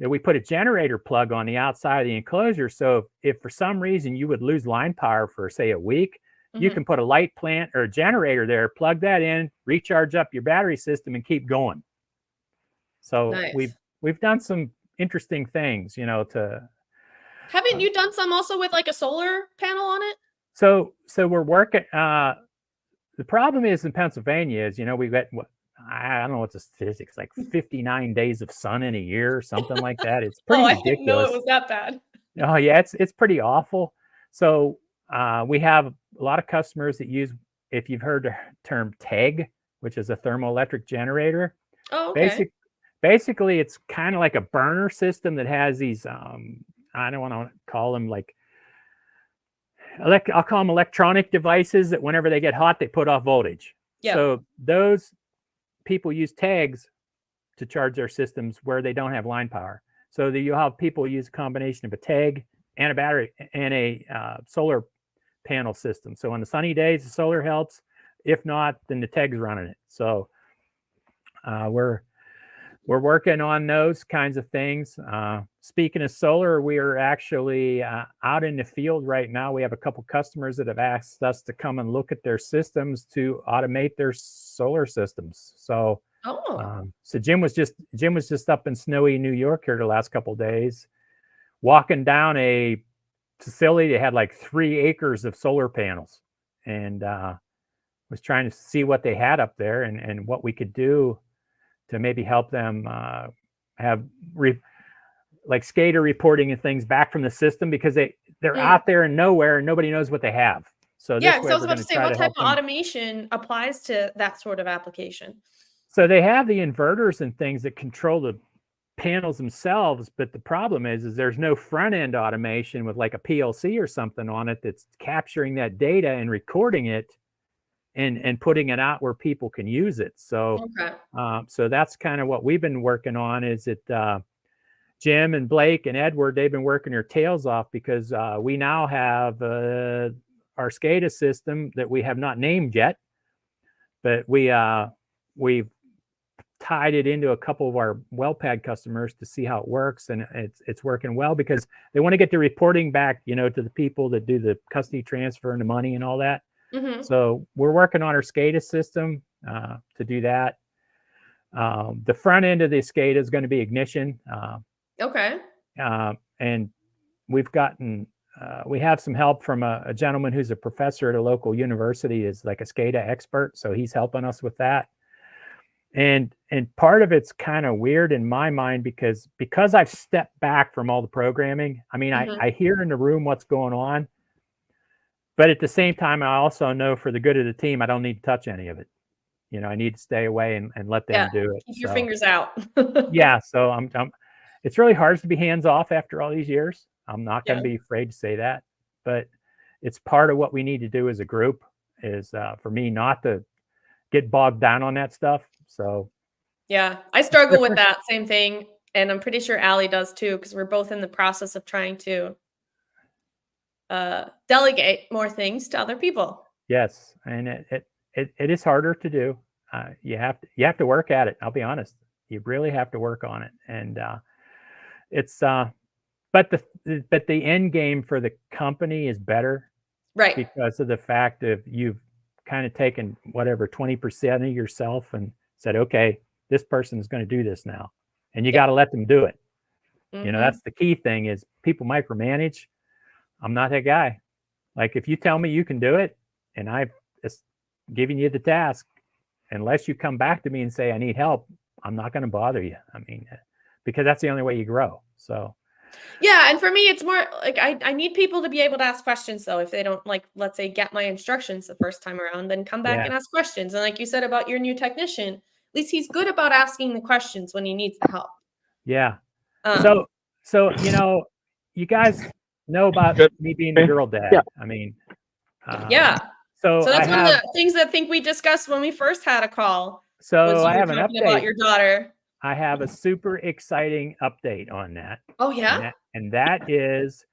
that we put a generator plug on the outside of the enclosure. So if for some reason you would lose line power for, say, a week, you can put a light plant or a generator there, plug that in, recharge up your battery system, and keep going. So nice. we've done some interesting things, Haven't you done some also with like a solar panel on it? So we're working. The problem is in Pennsylvania is, we've got I don't know what the statistics, like 59 days of sun in a year or something like that. It's Oh, pretty I didn't know it ridiculous. was that bad. Oh yeah, it's pretty awful. So we have a lot of customers that use, if you've heard the term TEG, which is a thermoelectric generator. Oh, okay. Basically, it's kind of like a burner system that has these, I don't want to call them like, I'll call them electronic devices that whenever they get hot, they put off voltage. Yeah. So those people use tags to charge their systems where they don't have line power. So that you'll have people use a combination of a tag and a battery and a solar panel system. So on the sunny days, the solar helps. If not, then the tag's running it. So we're working on those kinds of things. Speaking of solar, we are actually out in the field right now. We have a couple customers that have asked us to come and look at their systems to automate their solar systems. So, so Jim was just up in snowy New York here the last couple of days, walking down a facility that had like 3 acres of solar panels, and was trying to see what they had up there and what we could do to maybe help them have like SCADA reporting and things back from the system, because they're out there in nowhere and nobody knows what they have. So yeah, so I was about to say, what type of automation applies to that sort of application? So they have the inverters and things that control the panels themselves, but the problem is there's no front end automation with like a PLC or something on it that's capturing that data and recording it and putting it out where people can use it. So, so that's kind of what we've been working on. Is that Jim and Blake and Edward, they've been working their tails off because we now have our SCADA system that we have not named yet, but we've tied it into a couple of our well pad customers to see how it works, and it's working well because they want to get the reporting back, to the people that do the custody transfer and the money and all that. So we're working on our SCADA system to do that. The front end of the SCADA is going to be ignition. And we have some help from a gentleman who's a professor at a local university, is like a SCADA expert. So he's helping us with that. And part of it's kind of weird in my mind because I've stepped back from all the programming. I mean, I hear in the room what's going on, but at the same time, I also know for the good of the team, I don't need to touch any of it. I need to stay away and let them do it. Keep your fingers out. Yeah. So it's really hard to be hands off after all these years. I'm not going to be afraid to say that, but it's part of what we need to do as a group is for me not to get bogged down on that stuff. So yeah, I struggle with that same thing. And I'm pretty sure Allie does too, because we're both in the process of trying to delegate more things to other people. Yes. And it is harder to do. You have to work at it. I'll be honest. You really have to work on it. And it's but the end game for the company is better, right? Because of the fact of you've kind of taken whatever 20% of yourself and said, okay, this person is going to do this now, and you got to let them do it. That's the key thing is people micromanage. I'm not that guy. Like if you tell me you can do it and I've just given you the task, unless you come back to me and say I need help, I'm not going to bother you. I mean, because that's the only way you grow. So yeah, and for me, it's more like I need people to be able to ask questions. Though, if they don't let's say, get my instructions the first time around, then come back and ask questions. And like you said about your new technician, at least he's good about asking the questions when he needs the help. Yeah. So you guys know about me being the girl dad. Yeah. I mean, So that's one of the things that I think we discussed when we first had a call. So I have an update about your daughter. I have a super exciting update on that. Oh yeah. And that is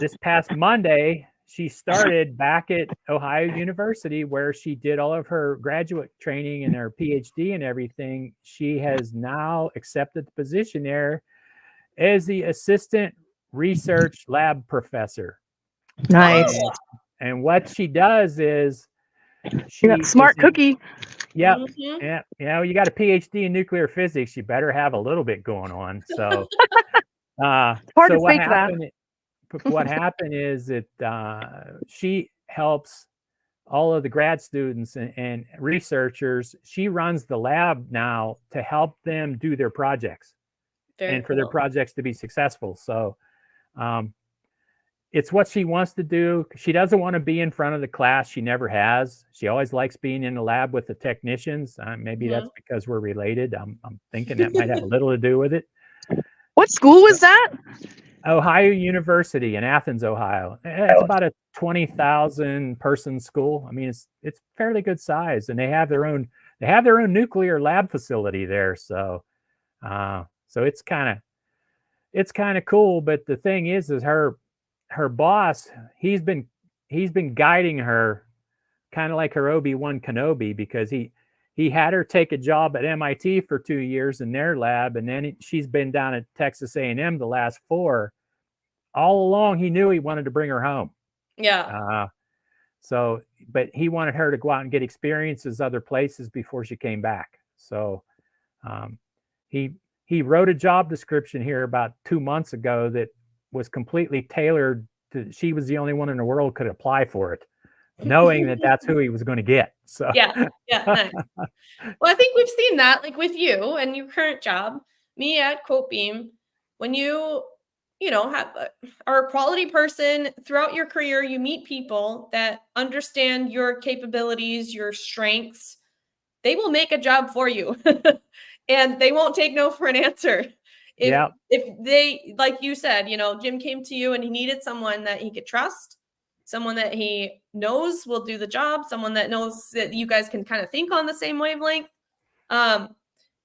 this past Monday, she started back at Ohio University where she did all of her graduate training and her PhD and everything. She has now accepted the position there as the assistant research lab professor. Nice. And what she does is smart cookie. Yep. Yeah. You got a PhD in nuclear physics. You better have a little bit going on. So, hard to fake that. What happened is that she helps all of the grad students and researchers. She runs the lab now to help them do their projects and for their projects to be successful. So it's what she wants to do. She doesn't want to be in front of the class. She never has. She always likes being in the lab with the technicians. Maybe that's because we're related. I'm thinking that might have a little to do with it. What school was that? Ohio University in Athens, Ohio. It's about a 20,000 person school. I mean, it's fairly good size, and they have their own nuclear lab facility there. So it's kind of cool. But the thing is her boss, he's been guiding her kind of like her Obi-Wan Kenobi, because he had her take a job at MIT for 2 years in their lab, and then she's been down at Texas A&M the last 4. All along, he knew he wanted to bring her home. Yeah. So, but he wanted her to go out and get experiences other places before she came back. So, he wrote a job description here about 2 months ago that was completely tailored to. She was the only one in the world could apply for it, knowing that that's who he was going to get. So yeah, nice. Well, I think we've seen that, like with you and your current job, me at QuoteBeam, when you are a quality person throughout your career, you meet people that understand your capabilities, your strengths. They will make a job for you, and they won't take no for an answer. If they, like you said, Jim came to you and he needed someone that he could trust, someone that he knows will do the job, someone that knows that you guys can kind of think on the same wavelength. And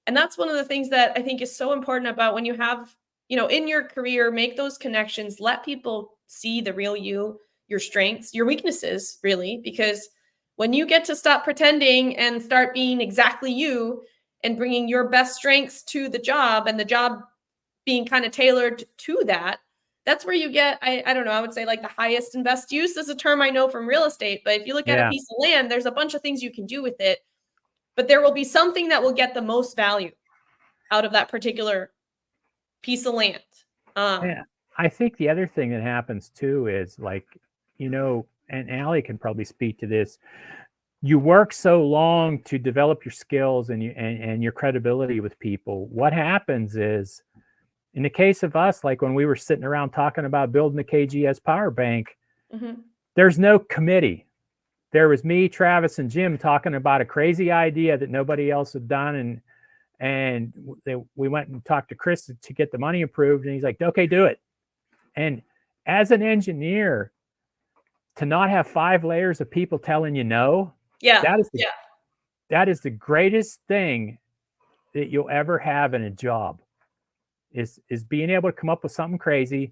that's one of the things that I think is so important about when you have, in your career, make those connections, let people see the real you, your strengths, your weaknesses, really, because when you get to stop pretending and start being exactly you and bringing your best strengths to the job, and the job being kind of tailored to that, that's where you get, I don't know, I would say like the highest and best use is a term I know from real estate. But if you look at a piece of land, there's a bunch of things you can do with it, but there will be something that will get the most value out of that particular piece of land. Yeah, I think the other thing that happens too is, like, and Allie can probably speak to this. You work so long to develop your skills and your credibility with people. What happens is, in the case of us, like when we were sitting around talking about building the KGS power bank, there's no committee. There was me, Travis, and Jim talking about a crazy idea that nobody else had done. And we went and talked to Chris to get the money approved. And he's like, okay, do it. And as an engineer, to not have 5 layers of people telling you no, that is the greatest thing that you'll ever have in a job. Is being able to come up with something crazy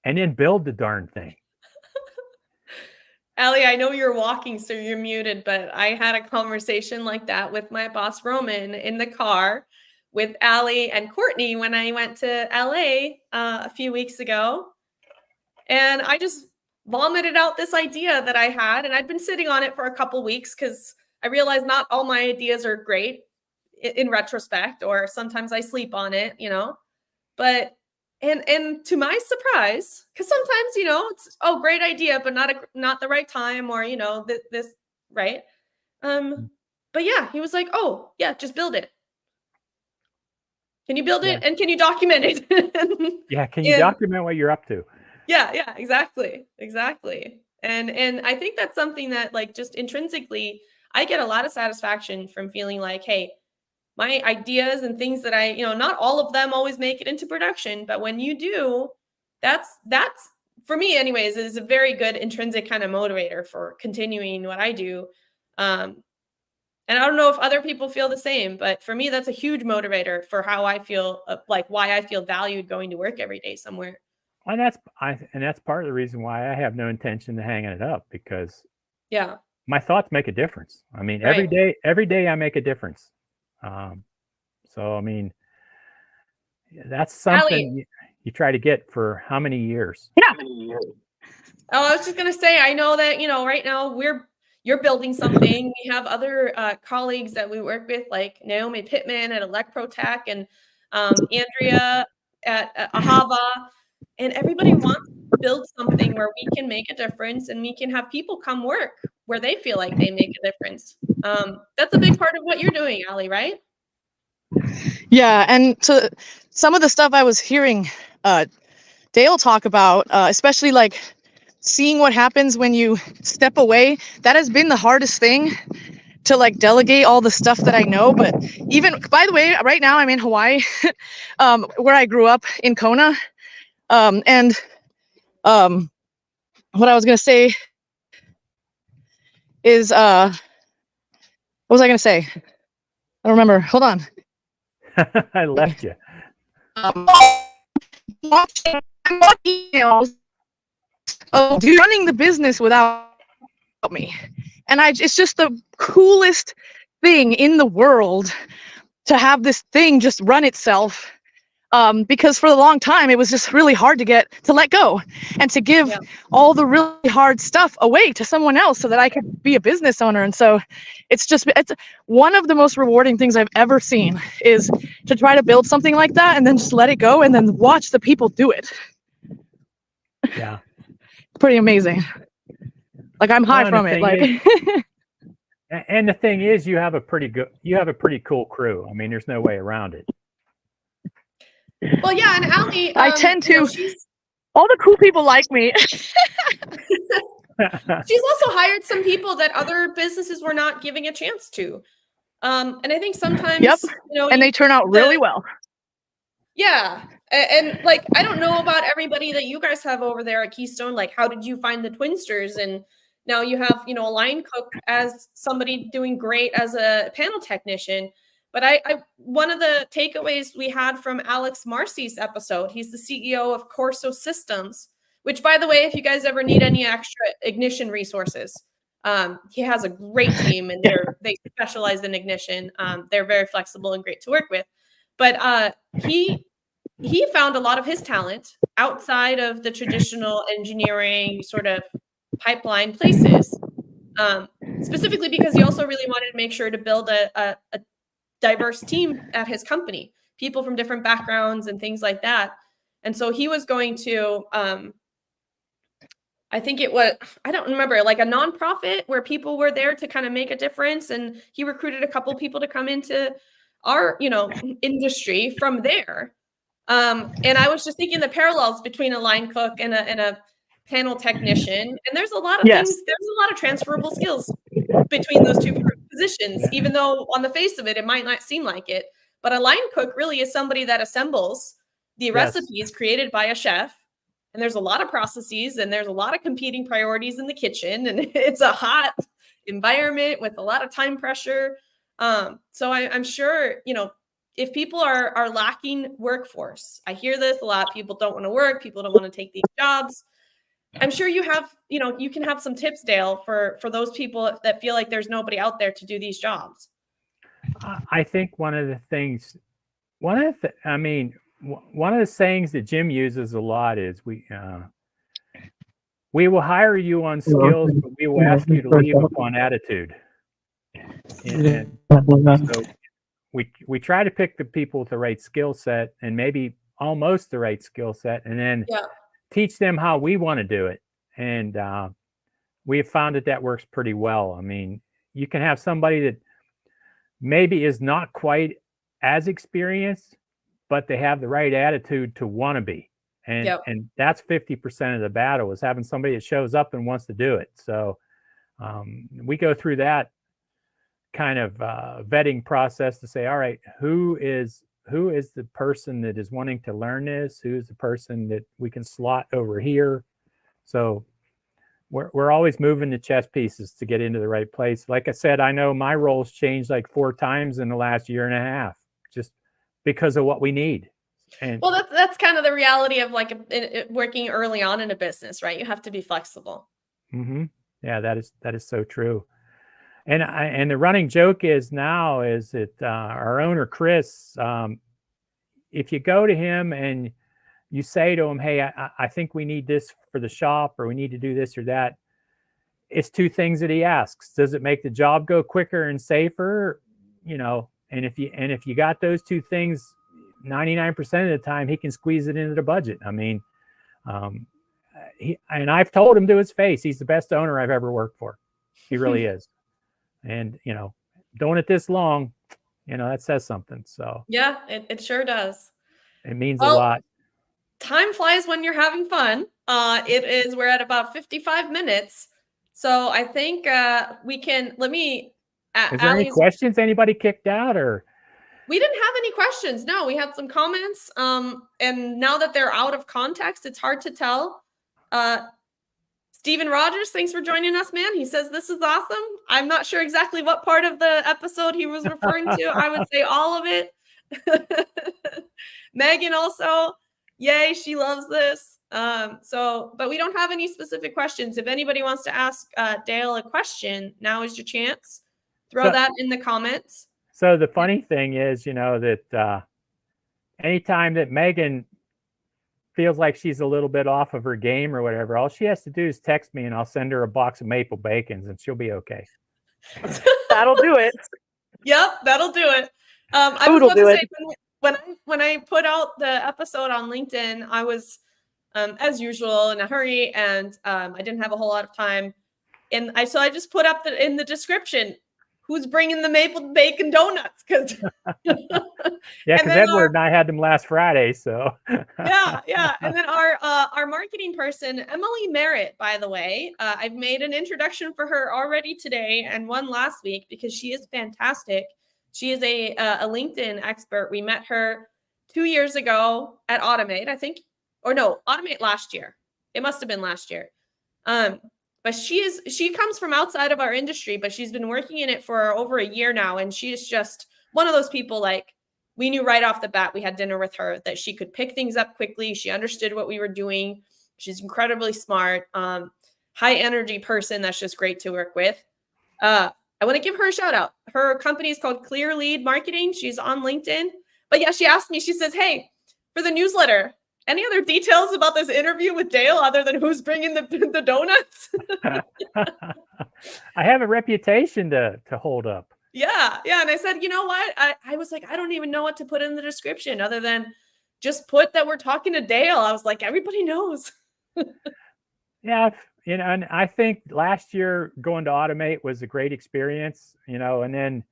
and then build the darn thing. Allie, I know you're walking, so you're muted, but I had a conversation like that with my boss, Roman, in the car with Allie and Courtney when I went to LA a few weeks ago. And I just vomited out this idea that I had, and I'd been sitting on it for a couple weeks because I realized not all my ideas are great in retrospect, or sometimes I sleep on it, But and to my surprise, because sometimes it's great idea, but not the right time, or this right. But yeah, he was like, oh yeah, just build it. Can you build it, and can you document it? Yeah, can you document what you're up to? Yeah, exactly. And I think that's something that, like, just intrinsically, I get a lot of satisfaction from feeling like, hey, my ideas and things that I, not all of them always make it into production, but when you do, that's for me anyways, is a very good intrinsic kind of motivator for continuing what I do. And I don't know if other people feel the same, but for me, that's a huge motivator for how I feel, like why I feel valued going to work every day somewhere. And that's part of the reason why I have no intention of hanging it up, because my thoughts make a difference. I mean, every day I make a difference. So, I mean, that's something you try to get for how many years? Yeah. Oh, I was just going to say, I know that, right now you're building something. We have other colleagues that we work with, like Naomi Pittman at Electrotech, and Andrea at Ahava, and everybody wants to build something where we can make a difference and we can have people come work where they feel like they make a difference. That's a big part of what you're doing, Allie, right? Yeah, and so some of the stuff I was hearing Dale talk about, especially like seeing what happens when you step away, that has been the hardest thing to like delegate all the stuff that I know. But even, by the way, right now I'm in Hawaii, where I grew up in Kona. And what I was gonna say is, what was I gonna say? I don't remember. Hold on. I left you. Watching emails of running the business without me, and it's just the coolest thing in the world to have this thing just run itself. Because for a long time it was just really hard to let go and to give all the really hard stuff away to someone else so that I could be a business owner. And so it's one of the most rewarding things I've ever seen, is to try to build something like that and then just let it go and then watch the people do it. Yeah. Pretty amazing. Like I'm high from it. Like and the thing is, you have a pretty cool crew. I mean, there's no way around it. Well, yeah, and Allie, I tend to, all the cool people like me. She's also hired some people that other businesses were not giving a chance to. And I think sometimes, and they turn out really well. Yeah. And like, I don't know about everybody that you guys have over there at Keystone. Like, how did you find the Twinsters? And now you have, a line cook as somebody doing great as a panel technician. But one of the takeaways we had from Alex Marcy's episode, he's the CEO of Corso Systems, which, by the way, if you guys ever need any extra ignition resources, he has a great team, and they specialize in ignition. They're very flexible and great to work with. But he found a lot of his talent outside of the traditional engineering sort of pipeline places, specifically because he also really wanted to make sure to build a diverse team at his company, people from different backgrounds and things like that. And so he was going to, I think it was, I don't remember, like a nonprofit where people were there to kind of make a difference. And he recruited a couple people to come into our, industry from there. And I was just thinking the parallels between a line cook and a panel technician. And there's a lot of things, there's a lot of transferable skills between those two positions, even though on the face of it, it might not seem like it. But a line cook really is somebody that assembles the recipes created by a chef. And there's a lot of processes, and there's a lot of competing priorities in the kitchen. And it's a hot environment with a lot of time pressure. So I'm sure, if people are lacking workforce, I hear this a lot. People don't want to work. People don't want to take these jobs. I'm sure you have, you can have some tips, Dale, for those people that feel like there's nobody out there to do these jobs. I think one of the sayings that Jim uses a lot is we will hire you on skills, but we will ask you to leave upon attitude. And so we try to pick the people with the right skill set, and maybe almost the right skill set, and then teach them how we want to do it. And we have found that works pretty well. I mean, you can have somebody that maybe is not quite as experienced, but they have the right attitude to want to be. And that's 50% of the battle, is having somebody that shows up and wants to do it. So we go through that kind of vetting process to say, all right, who is the person that is wanting to learn this? Who's the person that we can slot over here? So we're always moving the chess pieces to get into the right place. Like I said, I know my role's changed like 4 times in the last year and a half, just because of what we need. And well, that's kind of the reality of like working early on in a business, right? You have to be flexible. Mm-hmm. Yeah, that is so true. And the running joke is that our owner, Chris, if you go to him and you say to him, hey, I think we need this for the shop, or we need to do this or that, it's 2 things that he asks. Does it make the job go quicker and safer? And if you got those 2 things, 99% of the time, he can squeeze it into the budget. I mean, and I've told him to his face, he's the best owner I've ever worked for. He really is. And, you know, doing it this long, you know, that says something. So Yeah, it sure does. it means a Well, lot. time flies when you're having fun. We're at about 55 minutes. So I think we can, let me, Is there any Allie's, questions anybody kicked out, or? we didn't have any questions. No, we had some comments. And now that they're out of context, it's hard to tell. Stephen Rogers, thanks for joining us, man. He says this is awesome. I'm not sure exactly what part of the episode he was referring to. I would say all of it. Megan also, yay, she loves this. But we don't have any specific questions. If anybody wants to ask Dale a question, now is your chance. Throw that in the comments. So the funny thing is, you know, that anytime that Megan feels like she's a little bit off of her game or whatever, all she has to do is text me and I'll send her a box of maple bacons and she'll be okay. That'll do it. Yep, that'll do it. I was about to say, when I put out the episode on LinkedIn, I was, as usual, in a hurry, and I didn't have a whole lot of time. And so I just put up in the description, who's bringing the maple bacon donuts? Because Edward and I had them last Friday, so yeah. And then our marketing person, Emily Merritt, by the way, I've made an introduction for her already today and one last week because she is fantastic. She is a LinkedIn expert. We met her 2 years ago at Automate, I think, or no, Automate last year. It must have been last year. But she comes from outside of our industry, but she's been working in it for over a year now. And she is just one of those people, like, we knew right off the bat, we had dinner with her, that she could pick things up quickly. She understood what we were doing. She's incredibly smart, high energy person. That's just great to work with. I want to give her a shout out. Her company is called Clear Lead Marketing. She's on LinkedIn. But yeah, she asked me, she says, hey, for the newsletter, any other details about this interview with Dale other than who's bringing the donuts? I have a reputation to hold up. Yeah. And I said, you know what? I was like, I don't even know what to put in the description other than just put that we're talking to Dale. I was like, everybody knows. Yeah, you know, and I think last year going to Automate was a great experience, you know, and then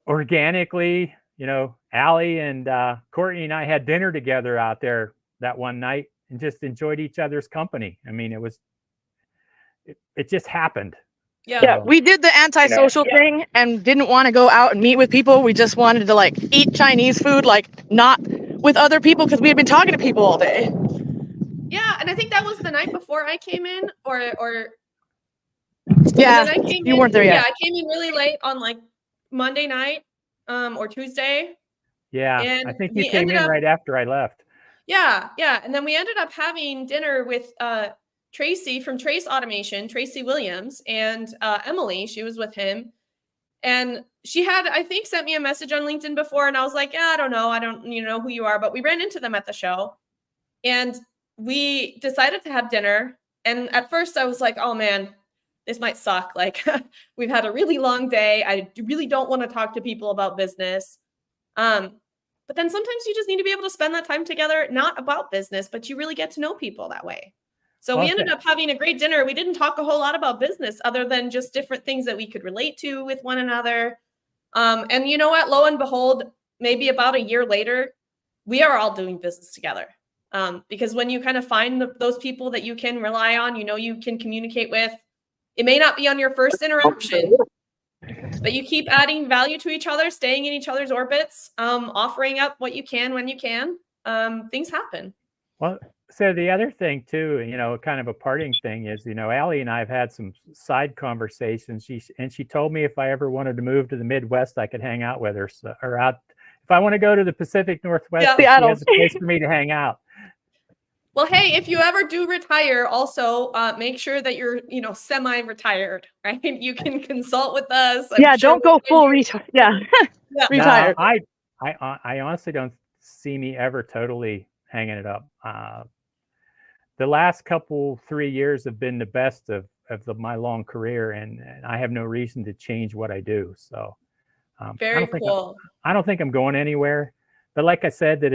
organically, you know, Allie and Courtney and I had dinner together out there that one night and just enjoyed each other's company. I mean, it just happened. Yeah, we did the antisocial thing and didn't want to go out and meet with people. We just wanted to like eat Chinese food, like not with other people because we had been talking to people all day. Yeah, and I think that was the night before I came in, or yeah, you weren't there yet. Yeah, I came in really late on like Monday night, or Tuesday. Yeah, and I think you came in right after I left. Yeah, and then we ended up having dinner with Tracy from Trace Automation, Tracy Williams, and Emily. She was with him, and she had, I think, sent me a message on LinkedIn before, and I was like, yeah, I don't know who you are, but we ran into them at the show, and we decided to have dinner. And at first I was like, oh man, this might suck. Like, we've had a really long day. I really don't want to talk to people about business. But then sometimes you just need to be able to spend that time together, not about business, but you really get to know people that way. So we ended up having a great dinner. We didn't talk a whole lot about business other than just different things that we could relate to with one another. And you know what? Lo and behold, maybe about a year later, we are all doing business together. Because when you kind of find those people that you can rely on, you know, you can communicate with, it may not be on your first interaction, but you keep adding value to each other, staying in each other's orbits, offering up what you can when you can, things happen. Well, so the other thing too, you know, kind of a parting thing is, you know, Allie and I have had some side conversations. She told me if I ever wanted to move to the Midwest, I could hang out with her, or out. If I want to go to the Pacific Northwest, she has a place for me to hang out. Well, hey, if you ever do retire, also make sure that you're, you know, semi-retired, right? You can consult with us. Don't go full retire. Yeah, retired. No, I honestly don't see me ever totally hanging it up. The last 3 years have been the best of my long career, and I have no reason to change what I do. So very cool. I don't think I'm going anywhere. But like I said, that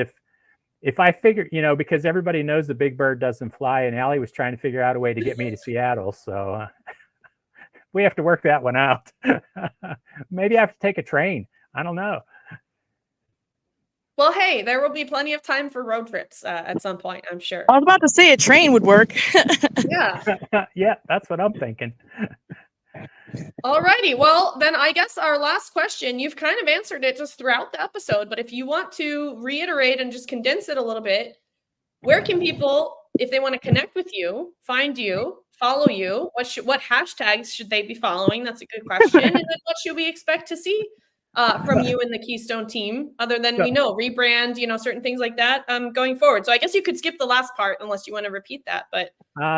if I figure, you know, because everybody knows the big bird doesn't fly, and Allie was trying to figure out a way to get me to Seattle. So we have to work that one out. Maybe I have to take a train. I don't know. Well, hey, there will be plenty of time for road trips at some point, I'm sure. I was about to say a train would work. Yeah. Yeah, that's what I'm thinking. Alrighty. Well, then I guess our last question, you've kind of answered it just throughout the episode, but if you want to reiterate and just condense it a little bit, where can people, if they want to connect with you, find you, follow you, what hashtags should they be following? That's a good question. And then what should we expect to see from you and the Keystone team, other than we know rebrand, certain things like that going forward? So I guess you could skip the last part unless you want to repeat that, but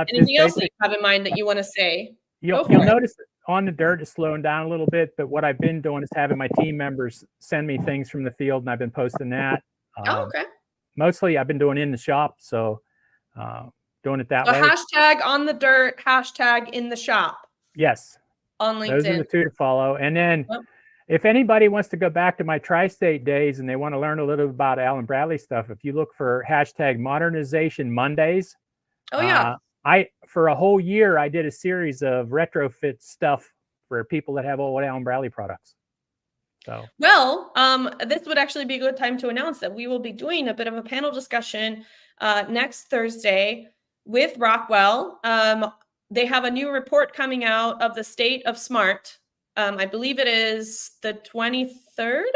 anything else that you have in mind that you want to say? You'll notice on the dirt it's slowing down a little bit, but what I've been doing is having my team members send me things from the field, and I've been posting that. Okay. Mostly I've been doing in the shop, so doing it that way. Hashtag on the dirt, hashtag in the shop. Yes. On LinkedIn. Those are the two to follow. And then if anybody wants to go back to my tri-state days and they want to learn a little bit about Allen Bradley stuff, if you look for hashtag Modernization Mondays. Oh, yeah. For a whole year, I did a series of retrofit stuff for people that have old Allen Bradley products. So, well, this would actually be a good time to announce that we will be doing a bit of a panel discussion next Thursday with Rockwell. They have a new report coming out of the state of smart. I believe it is the 23rd.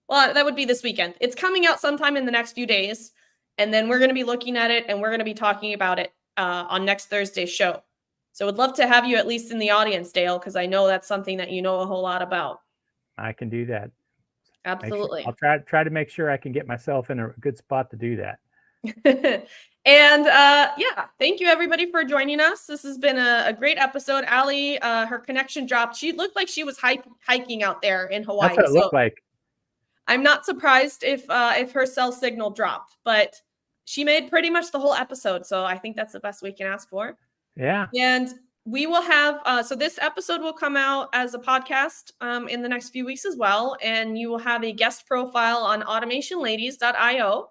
Well, that would be this weekend. It's coming out sometime in the next few days. And then we're going to be looking at it and we're going to be talking about it on next Thursday's show. So would love to have you at least in the audience, Dale, because I know that's something that you know a whole lot about. I can do that. Absolutely. I'll try to make sure I can get myself in a good spot to do that. And thank you everybody for joining us. This has been a great episode. Allie, her connection dropped. She looked like she was hiking out there in Hawaii. That's what it looked like. I'm not surprised if her cell signal dropped, but she made pretty much the whole episode. So I think that's the best we can ask for. Yeah. And we will have, so this episode will come out as a podcast in the next few weeks as well. And you will have a guest profile on automationladies.io.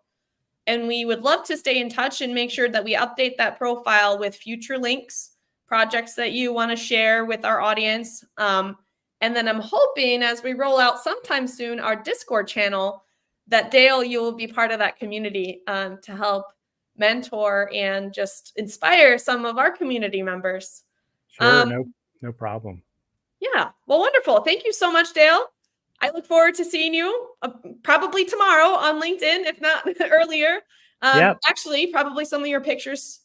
And we would love to stay in touch and make sure that we update that profile with future links, projects that you want to share with our audience. And then I'm hoping as we roll out sometime soon, our Discord channel, that Dale, you will be part of that community to help mentor and just inspire some of our community members. Sure, no problem. Yeah, well, wonderful. Thank you so much, Dale. I look forward to seeing you probably tomorrow on LinkedIn, if not earlier. Actually, probably some of your pictures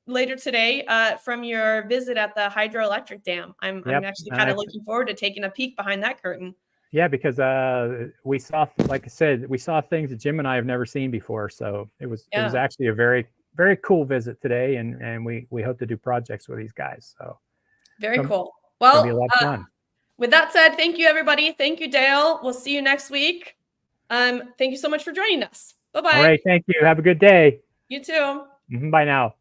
later today from your visit at the hydroelectric dam. I'm actually kind of looking forward to taking a peek behind that curtain. Yeah, because we saw, like I said, we saw things that Jim and I have never seen before. So it was actually a very, very cool visit today, and we hope to do projects with these guys. So very cool. Well, it'll be a lot of fun. With that said, thank you, everybody. Thank you, Dale. We'll see you next week. Thank you so much for joining us. Bye-bye. All right. Thank you. Have a good day. You too. Bye now.